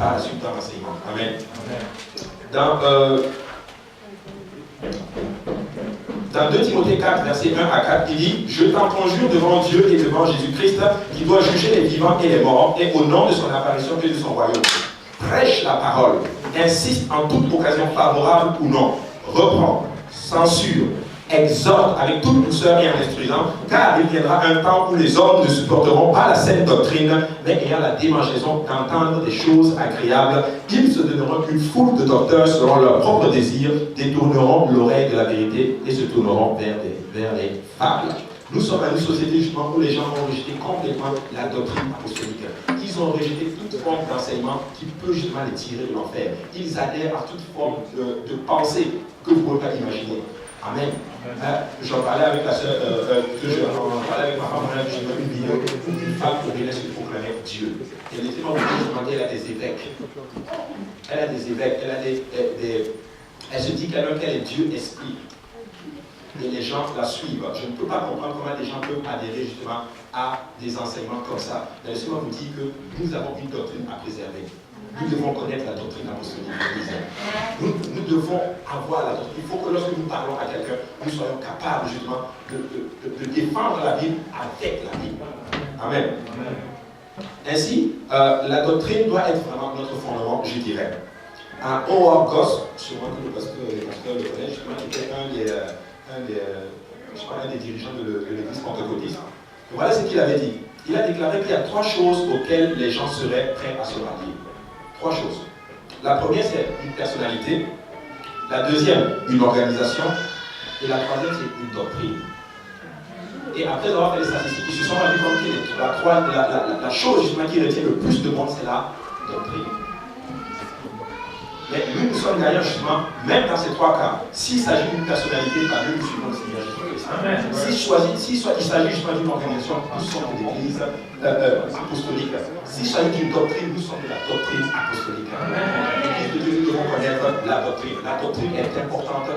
par la suite dans l'enseignement. Amen. Dans 2 Timothée 4, versets 1 à 4, il dit « Je t'en conjure devant Dieu et devant Jésus-Christ, qui doit juger les vivants et les morts, et au nom de son apparition et de son royaume. Prêche la parole, insiste en toute occasion favorable ou non, reprend, censure, exhorte avec toute douceur et en instruisant, car il viendra un temps où les hommes ne supporteront pas la saine doctrine, mais ayant la démangeaison d'entendre des choses agréables, ils se donneront une foule de docteurs selon leurs propres désirs, détourneront l'oreille de la vérité et se tourneront vers les fables. Nous sommes à une société justement où les gens ont rejeté complètement la doctrine apostolique. Ils ont rejeté toute forme d'enseignement qui peut justement les tirer de l'enfer. Ils adhèrent à toute forme de pensée que vous ne pouvez pas imaginer. Amen. J'en parlais avec la sœur, j'en parlais avec ma femme, j'ai vu une vidéo où une femme venait se proclamer Dieu. Elle était moi, elle a des évêques. Elle a des évêques, elle se dit quand même qu'elle est Dieu esprit. Et les gens la suivent. Je ne peux pas comprendre comment les gens peuvent adhérer justement à des enseignements comme ça. Mais laissez-moi vous dire que nous avons une doctrine à préserver. Nous devons connaître la doctrine apostolique. Nous devons avoir la doctrine. Il faut que lorsque nous parlons à quelqu'un, nous soyons capables justement de défendre la Bible avec la Bible. Amen. Ainsi, la doctrine doit être vraiment notre fondement, je dirais. Howard Goss, sûrement que le pasteur le connaît, justement, était un des dirigeants de l'église pentecôtiste. Voilà ce qu'il avait dit. Il a déclaré qu'il y a 3 choses auxquelles les gens seraient prêts à se rallier. 3 choses. La première, c'est une personnalité. La deuxième, une organisation. Et la troisième, c'est une doctrine. Et après avoir fait les statistiques, ils se sont rendus compte que la chose justement qui retient le plus de monde, c'est la doctrine. Mais nous sommes d'ailleurs justement, même dans ces 3 cas, s'il s'agit d'une personnalité, nous suivons le Seigneur Jésus-Christ. S'il s'agit justement d'une organisation, nous sommes de l'église apostolique. S'il s'agit d'une doctrine, nous sommes de la doctrine apostolique. L'église de Dieu, nous devons connaître la doctrine. La doctrine est importante.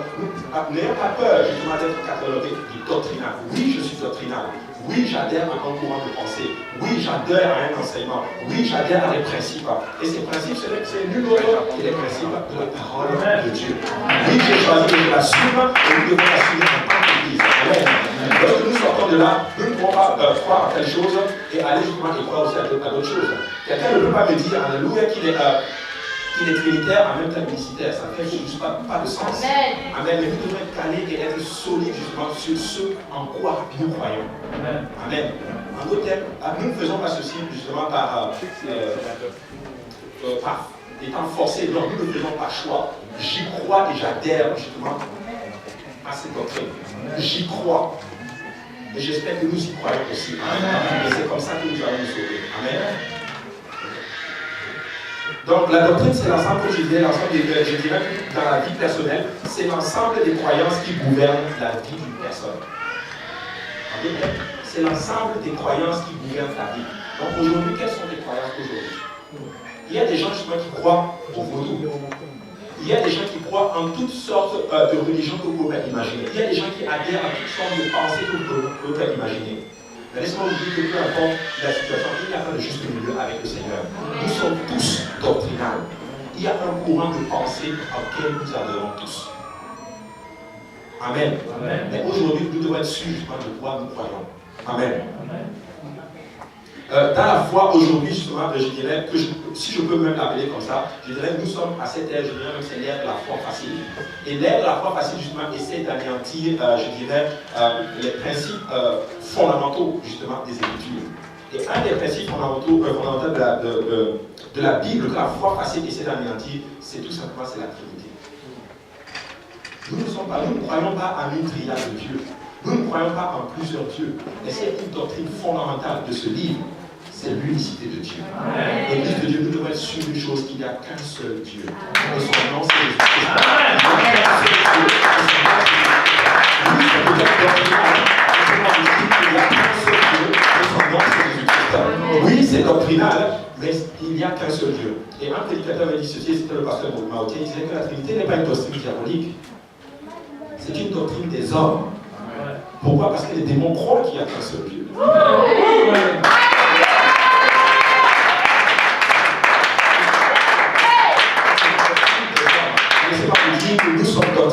N'ayons pas peur justement d'être catalogué du doctrinal. Oui, je suis doctrinal. Oui, j'adhère à un courant de pensée. Oui, j'adhère à un enseignement. Oui, j'adhère à des principes. Et ces principes, c'est nul autre que les principes de la parole de Dieu. Oui, j'ai choisi de l'assumer et nous devons l'assumer en tant qu'Église. Amen. Lorsque nous sortons de là, nous ne pouvons pas croire à telle chose et aller justement et croire aussi à d'autres choses. Quelqu'un ne peut pas me dire, alléluia, qu'il est trinitaire en même temps unicitaire. Ça ne fait juste pas de sens. Amen. Mais nous devons être calés et être solides justement sur ce en quoi nous croyons. Amen. En d'autres termes, nous ne faisons pas ceci justement par étant forcés. Non, nous ne le faisons par choix. J'y crois et j'adhère justement à cette doctrine. J'y crois. Et j'espère que nous y croyons aussi. Amen. Et c'est comme ça que nous allons nous sauver. Amen. Donc la doctrine, c'est l'ensemble, comme je disais, je dirais dans la vie personnelle, c'est l'ensemble des croyances qui gouvernent la vie d'une personne. C'est l'ensemble des croyances qui gouvernent ta vie. Donc aujourd'hui, quelles sont tes croyances aujourd'hui? Il y a des gens justement qui croient au vaudou. Il y a des gens qui croient en toutes sortes de religions que vous pouvez imaginer. Il y a des gens qui adhèrent à toutes sortes de pensées que vous pouvez imaginer. Mais laissez-moi vous dire que peu importe la situation, il n'y a pas de juste milieu avec le Seigneur. Nous sommes tous doctrinales. Il y a un courant de pensée auquel nous adhérons tous. Amen. Amen. Mais aujourd'hui, nous devons être sûrs de quoi nous croyons. Amen. Amen. Dans la foi aujourd'hui, justement, je dirais que si je peux même l'appeler comme ça, je dirais que nous sommes à cette ère, je dirais même c'est l'ère de la foi facile. Et l'ère de la foi facile, justement, essaie d'anéantir, je dirais, les principes fondamentaux, justement, des Écritures. Et un des principes fondamentaux de la Bible, que la foi facile essaie d'anéantir, c'est tout simplement la Trinité. Nous ne croyons pas en une triade de Dieu. Nous ne croyons pas en plusieurs dieux. Mais c'est une doctrine fondamentale de ce livre. C'est l'unicité de Dieu. L'église de Dieu, nous devons être sûrs d'une chose, qu'il n'y a qu'un seul Dieu. Et son nom, c'est Jésus-Christ. Oui, c'est peut-être doctrinal. Il n'y a qu'un seul Dieu. Et son nom, c'est Jésus-Christ. Oui, c'est doctrinal, mais il n'y a qu'un seul Dieu. Et un prédicateur m'a dit ceci, c'était le pasteur Mautier, il disait que la Trinité n'est pas une doctrine diabolique. C'est une doctrine des hommes. Pourquoi? Parce que les démons croient qu'il n'y a qu'un seul Dieu.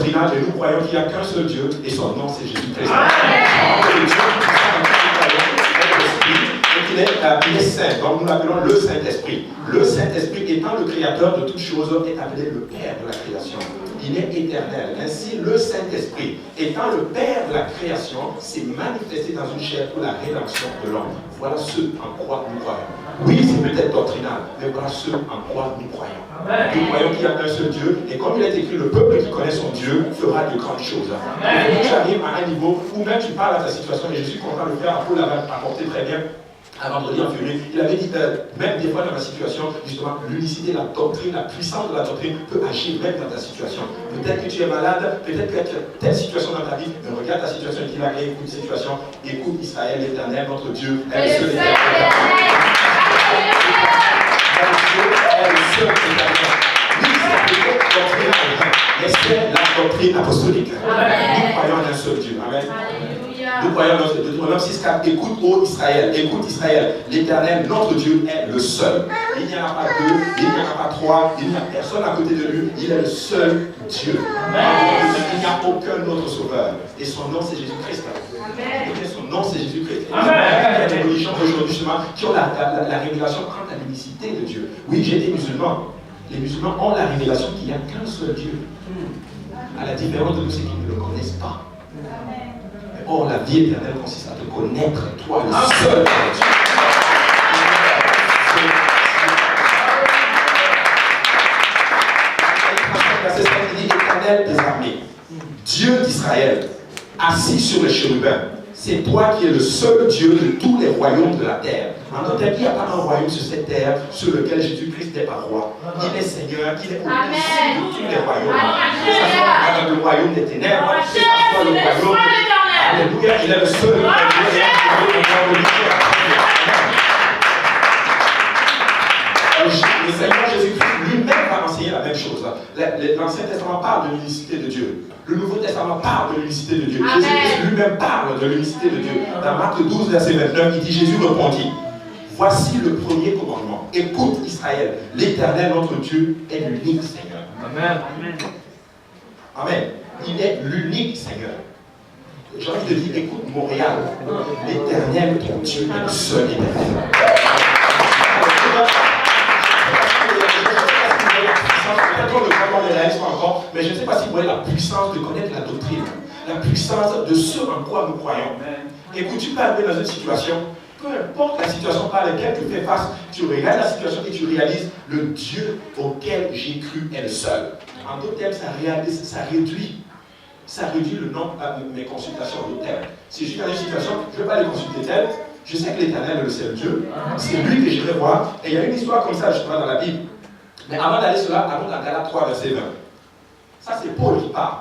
doctrinal et nous croyons qu'il n'y a qu'un seul Dieu et son nom c'est Jésus-Christ. Il est saint, donc nous l'appelons le Saint-Esprit. Le Saint-Esprit étant le créateur de toutes choses est appelé le Père de la création. Il est éternel. Ainsi, le Saint-Esprit étant le Père de la création s'est manifesté dans une chair pour la rédemption de l'homme. Voilà ce en quoi nous croyons. Oui, c'est peut-être doctrinal, mais voilà ce en quoi nous croyons. Nous croyons qu'il y a un seul Dieu, et comme il est écrit, le peuple qui connaît son Dieu fera de grandes choses. Et quand tu arrives à un niveau où même tu parles à ta situation, et je suis content de le faire, Paul l'avait apporté très bien à vendredi en février, il avait dit, même des fois dans ma situation, justement, l'unicité, la doctrine, la puissance de la doctrine peut agir même dans ta situation. Peut-être que tu es malade, peut-être que tu as telle situation dans ta vie, mais regarde ta situation et qu'il a écoute situation, écoute Israël, l'Éternel, notre Dieu, est le seul Éternel. Oui, c'est peut-être doctrinal, mais c'est la doctrine apostolique. Nous croyons en un seul Dieu. Amen. Nous croyons dans Deutéronome 6,4. Écoute, écoute Israël, l'Éternel, notre Dieu, est le seul. Il n'y en a pas deux, il n'y en a pas trois, il n'y a personne à côté de lui, il est le seul Dieu. Il n'y a aucun autre sauveur. Et son nom, c'est Jésus-Christ. Et son nom, c'est Jésus-Christ. Il y a des religions aujourd'hui, justement, qui ont la révélation quant à l'unicité de Dieu. Oui, j'ai été musulman. Les musulmans ont la révélation qu'il n'y a qu'un seul Dieu. À la différence de tous ceux qui ne le connaissent pas. Or, la vie éternelle consiste à te connaître, toi, le seul Dieu. Verset 5, il dit Éternel des armées, Dieu d'Israël, assis sur les chérubins, c'est toi qui es le seul Dieu de tous les royaumes de la terre. En d'autres termes, il n'y a pas un royaume sur cette terre sur lequel Jésus-Christ n'est pas roi. Il est Seigneur, il est au-dessus de tous les royaumes. Que ce soit le royaume des ténèbres, que ce soit le royaume. Alléluia, il est le seul Dieu. Le Seigneur Jésus-Christ lui-même va enseigner la même chose. L'Ancien Testament parle de l'unicité de Dieu. Le Nouveau Testament parle de l'unicité de Dieu. Jésus-Christ lui-même parle de l'unicité de Dieu. Dans Marc 12, verset 29, il dit, Jésus répondit, voici le premier commandement. Écoute Israël, l'Éternel notre Dieu est l'unique Seigneur. Amen. Amen. Il est l'unique Seigneur. J'ai envie de dire, écoute Montréal, l'Éternel ton Dieu est le seul Éternel. Mais je ne sais pas si vous voyez la puissance de connaître la doctrine, la puissance de ce en quoi nous croyons. Écoute, tu peux arriver dans une situation, peu importe la situation par laquelle tu fais face, tu regardes la situation et tu réalises le Dieu auquel j'ai cru est le seul. En d'autres termes, ça réduit le nombre de mes consultations d'autres termes. Si je suis dans une situation, je ne vais pas les consulter tel, je sais que l'Éternel est le seul Dieu, c'est lui que je vais voir. Et il y a une histoire comme ça justement dans la Bible. Mais avant d'aller cela, allons dans Galates 3, verset 20. Ça, c'est Paul qui parle.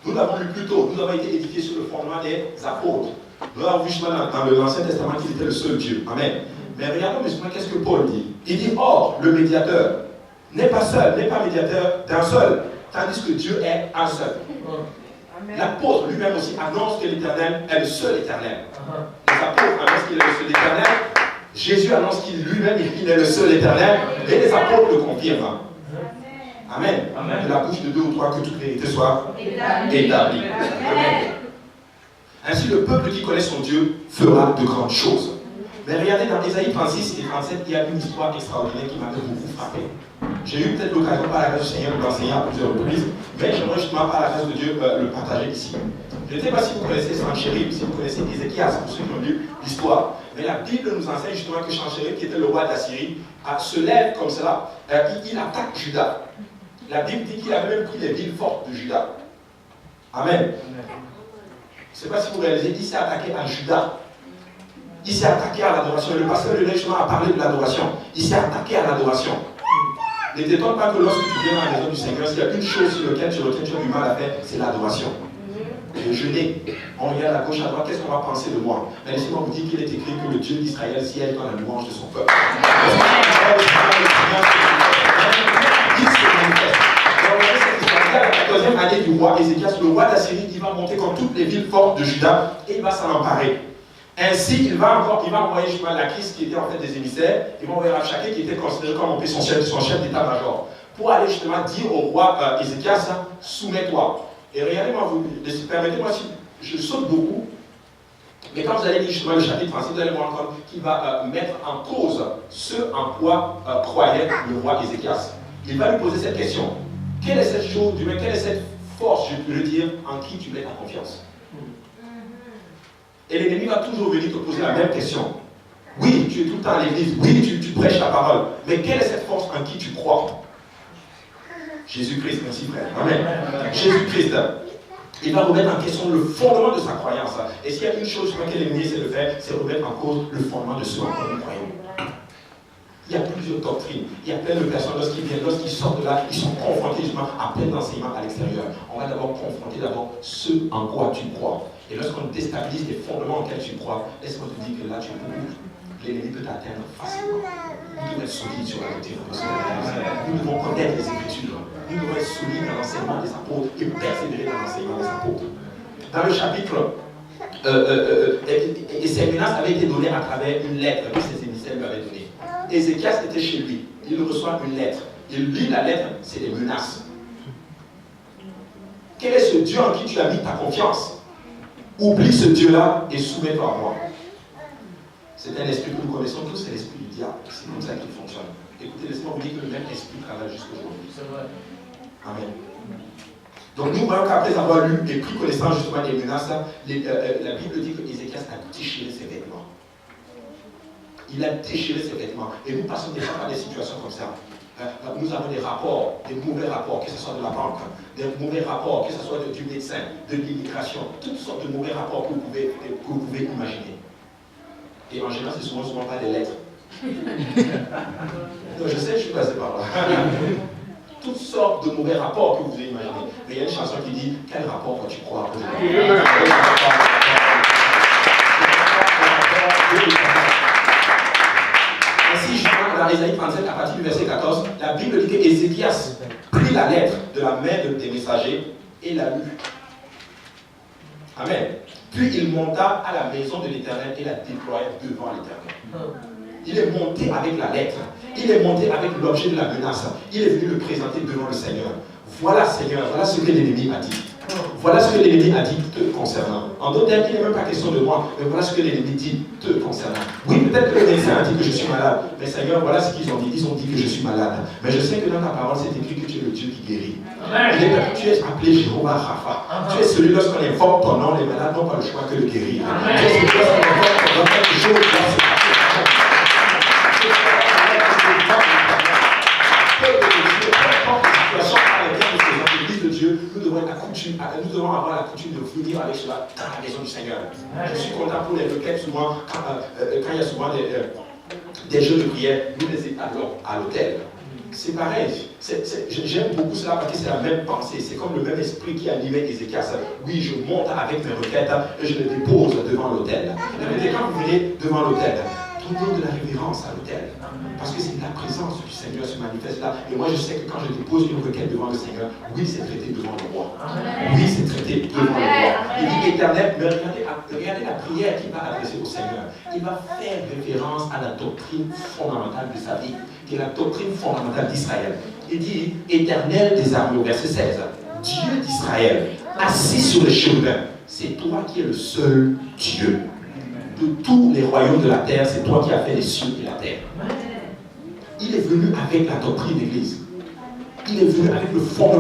Nous l'avons lu plus tôt. Nous avons été édifiés sur le fondement des apôtres. Nous avons vu justement dans l'Ancien Testament qu'il était le seul Dieu. Amen. Mais regardons justement qu'est-ce que Paul dit. Il dit, or, le médiateur n'est pas seul, n'est pas médiateur d'un seul, tandis que Dieu est un seul. L'apôtre lui-même aussi annonce que l'Éternel est le seul Éternel. Les apôtres annoncent qu'il est le seul Éternel. Jésus annonce qu'il lui-même est le seul Éternel. Et les apôtres le confirment. Amen. Amen. De la bouche de deux ou trois, que toute vérité soit établie. Amen. Ainsi, le peuple qui connaît son Dieu fera de grandes choses. Mais regardez, dans Ésaïe 36 et 37, il y a une histoire extraordinaire qui m'avait beaucoup frappé. J'ai eu peut-être l'occasion par la grâce du Seigneur de l'enseigner à plusieurs reprises, mais j'aimerais justement par la grâce de Dieu le partager ici. Je ne sais pas si vous connaissez Sanchérib, si vous connaissez Ézéchias, pour ceux qui ont lu l'histoire, mais la Bible nous enseigne justement que Sanchérib, qui était le roi d'Assyrie, se lève comme cela, il attaque Juda. La Bible dit qu'il avait même pris les villes fortes de Juda. Amen. Je ne sais pas si vous réalisez, il s'est attaqué à Juda. Il s'est attaqué à l'adoration. Le pasteur de justement a parlé de l'adoration. Il s'est attaqué à l'adoration. Ne t'étonne pas que lorsque tu viens dans la maison du Seigneur, s'il y a une chose sur laquelle tu as du mal à faire, c'est l'adoration. Le jeûner, on regarde à gauche, à droite, qu'est-ce qu'on va penser de moi? Mais laissez-moi vous dire qu'il est écrit que le Dieu d'Israël siège dans la louange de son peuple. Il se manifeste. À la 14e année du roi Ézéchias, le roi d'Assyrie, il va monter comme toutes les villes fortes de Juda et il va s'en emparer. Ainsi, il va envoyer justement Lachis, qui était en fait des émissaires, il va envoyer Rabshakeh, qui était considéré comme son chef d'état-major, pour aller justement dire au roi Ézéchias, soumets-toi. Et regardez-moi, permettez-moi si je saute beaucoup, mais quand vous allez lire justement le chapitre 36, vous allez voir encore qu'il va mettre en cause ce en quoi croyait le roi Ézéchias. Il va lui poser cette question. Quelle est cette chose, quelle est cette force, je peux le dire, en qui tu mets ta confiance? Et l'ennemi va toujours venir te poser la même question. Oui, tu es tout le temps à l'église, oui, tu prêches la parole, mais quelle est cette force en qui tu crois? Jésus-Christ, merci frère. Amen. Jésus-Christ, il va remettre en question le fondement de sa croyance. Et s'il y a une chose sur laquelle l'ennemi essaie de faire, c'est remettre en cause le fondement de ce en quoi nous croyons. Il y a plusieurs doctrines. Il y a plein de personnes, lorsqu'ils sortent de là, ils sont confrontés justement à plein d'enseignements à l'extérieur. On va d'abord confronter ce en quoi tu crois. Et lorsqu'on déstabilise les fondements auxquels tu crois, laisse-moi te dire que là, l'ennemi peut t'atteindre facilement. Nous devons être solides sur la doctrine apostolique. Nous devons connaître les Écritures. Nous devons être solides dans l'enseignement des apôtres et persévérer dans l'enseignement des apôtres. Dans le chapitre, ces menaces avaient été données à travers une lettre que ses émissaires lui avaient donnée. Ézéchias était chez lui. Il reçoit une lettre. Il lit la lettre, c'est des menaces. Quel est ce Dieu en qui tu as mis ta confiance? Oublie ce Dieu-là et soumets-toi à moi. C'est un esprit que nous connaissons tous, c'est l'esprit du diable. C'est comme ça qu'il fonctionne. Écoutez, laissez-moi vous dire que le même esprit travaille jusqu'aujourd'hui. C'est vrai. Amen. Donc nous voyons qu'après avoir lu et pris connaissance justement des menaces, la Bible dit que Ézéchias a déchiré ses vêtements. Il a déchiré ses vêtements. Et nous passons déjà par des situations comme ça. Nous avons des rapports, des mauvais rapports, que ce soit de la banque, des mauvais rapports, que ce soit du médecin, de l'immigration, toutes sortes de mauvais rapports que vous pouvez imaginer. Et en général, c'est souvent pas des lettres. Donc, je sais que je suis passé par là. Toutes sortes de mauvais rapports que vous pouvez imaginer. Mais il y a une chanson qui dit, quel rapport vas-tu croire? Ainsi, justement, dans Ésaïe 37, à partir du verset 14, la Bible dit que Ézéchias prit la lettre de la main des messagers et la lut. Amen. Puis il monta à la maison de l'Éternel et la déploya devant l'Éternel. Il est monté avec la lettre. Il est monté avec l'objet de la menace. Il est venu le présenter devant le Seigneur. Voilà, Seigneur, voilà ce que l'ennemi a dit. Voilà ce que l'ennemi a dit te concernant. En d'autres termes, il n'est même pas question de moi, mais voilà ce que l'ennemi dit te concernant. Oui, peut-être que le médecin a dit que je suis malade, mais Seigneur, voilà ce qu'ils ont dit. Ils ont dit que je suis malade. Mais je sais que dans ta parole, c'est écrit que tu es le Dieu qui guérit. Tu es appelé Jéhovah Rapha. Tu es celui lorsqu'on invoque ton nom, les malades n'ont pas le choix que de guérir. Tu es celui lorsqu'on invoque ton nom, quelque chose doit nous devons avoir la coutume de venir avec cela dans la maison du Seigneur. Je suis content pour les requêtes, souvent, quand il y a souvent des jeux de prière, nous les étalons à l'hôtel. C'est pareil. J'aime beaucoup cela parce que c'est la même pensée. C'est comme le même esprit qui animait Ézéchias. Oui, je monte avec mes requêtes et je les dépose devant l'autel. Et quand vous venez devant l'autel, donnez de la révérence à l'autel. Parce que c'est la présence du Seigneur se manifeste là. Et moi, je sais que quand je dépose une requête devant le Seigneur, oui, c'est traité devant le roi. Oui, c'est traité devant le roi. Il dit Éternel, mais regardez la prière qu'il va adresser au Seigneur. Il va faire référence à la doctrine fondamentale de sa vie, qui est la doctrine fondamentale d'Israël. Il dit Éternel des armées, au verset 16, Dieu d'Israël, assis sur les chérubins, c'est toi qui es le seul Dieu. De tous les royaumes de la terre, c'est toi qui as fait les cieux et la terre. Il est venu avec la doctrine d'église. Il est venu avec le fondement